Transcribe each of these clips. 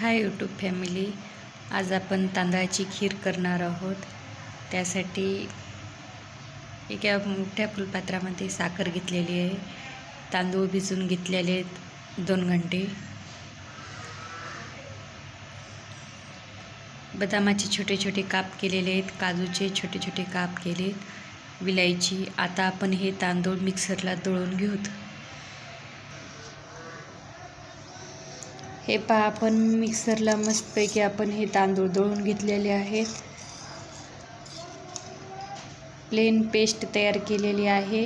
Hi YouTube family, आज आपण तांदळाची खीर करणार आहोत। त्यासाठी एका मोठ्या फुलपात्रामध्ये साखर घेतलेली आहे। तांदूळ भिजवून घेतलेले आहेत 2 घंटे। बदामाचे छोटे छोटे काप केलेले आहेत, काजूचे छोटे छोटे काप केलेत, विलायची। आता आपण हे तांदूळ मिक्सरला दळून घेऊत। हे पहा, आपण मिक्सरला मस्तपैकी आपण हे तांदूळ दळून घेतलेले आहेत। प्लेन पेस्ट तयार केलेली आहे।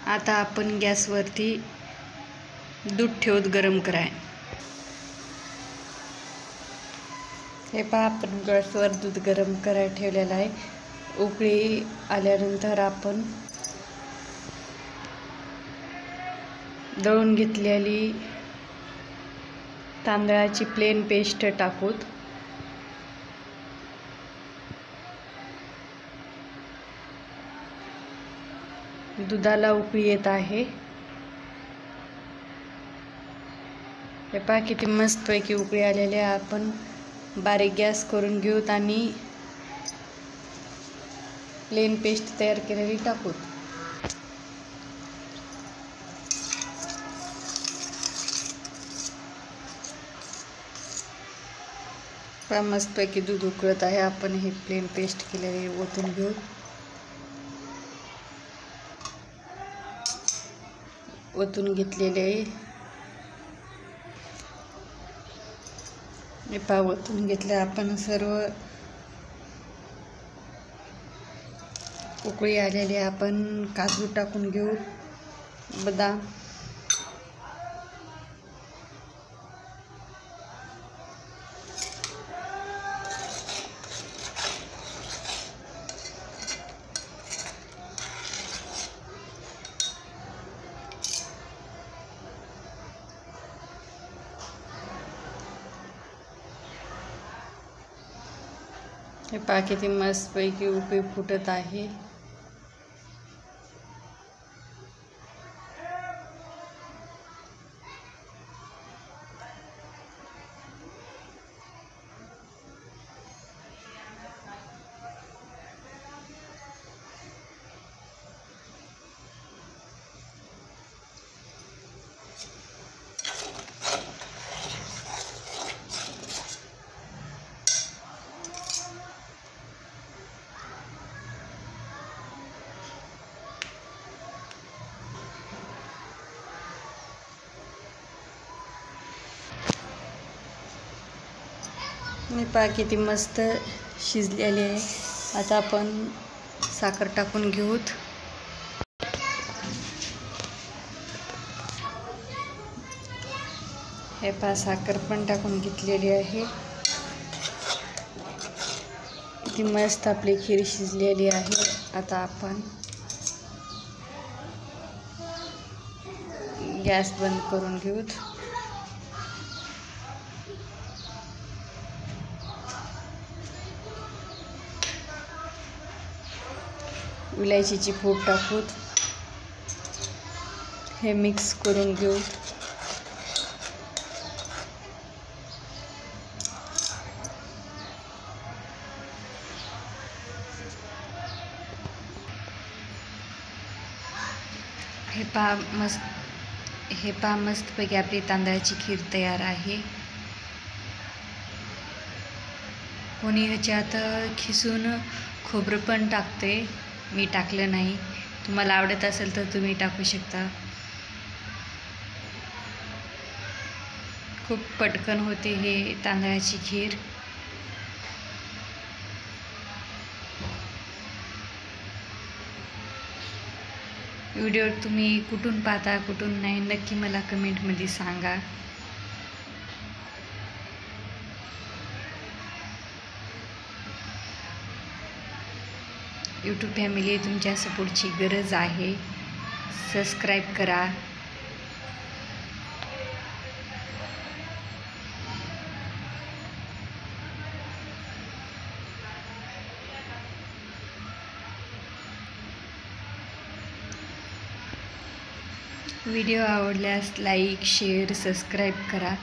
आता आपण गॅसवरती दूध ठेवत गरम कराय। हे पहा, आपण गॅसवर दूध गरम करायला ठेवलेलं आहे। उकळी आल्यानंतर आपण दळून घेतलेली तांदळाची प्लेन पेस्ट टाकूत। दुधाला उकळी येत आहे। हे पहा, किती मस्तपैकी उकळी आलेली आहे। आपण बारीक गॅस करून घेऊत आणि प्लेन पेस्ट तयार केलेली टाकूत। पहा, मस्तपैकी दूध उकळत आहे। आपण हे प्लेन पेस्ट केलेले ओतून घेऊ। ओतून घेतलेले हे पहा, ओतून घेतले आपण सर्व। उकळी आलेली आपण काजू टाकून घेऊ, बदाम, हे पहा, किती मस्तपैकी उकळी फुटत आहे। मी पहा, किती मस्त शिजलेले आहे। आता आपण साखर टाकून घेऊत। हे पहा, साखर पण टाकून घेतलेली आहे। किती मस्त आपली खीर शिजलेली आहे। आता आपण गॅस बंद करून घेऊत। विलायचीची पूड टाकूत, हे मिक्स करून घेऊ। हे पहा मस्तपैकी आपली तांदळाची खीर तयार आहे। कोणी ह्याच्यात खिसून खोबरं पण टाकते, मी टाकलं नाही। तुम्हाला आवडत असेल तर तुम्ही टाकू शकता। खूप पटकन होते हे तांदळाची खीर। व्हिडिओ तुम्ही कुठून पाहता कुठून नाही नक्की मला कमेंटमध्ये सांगा। यूट्यूब फॅमिली, तुमच्या सपोर्टची गरज आहे। सबस्क्राईब करा। व्हिडिओ आवडल्यास लाईक शेअर सबस्क्राईब करा.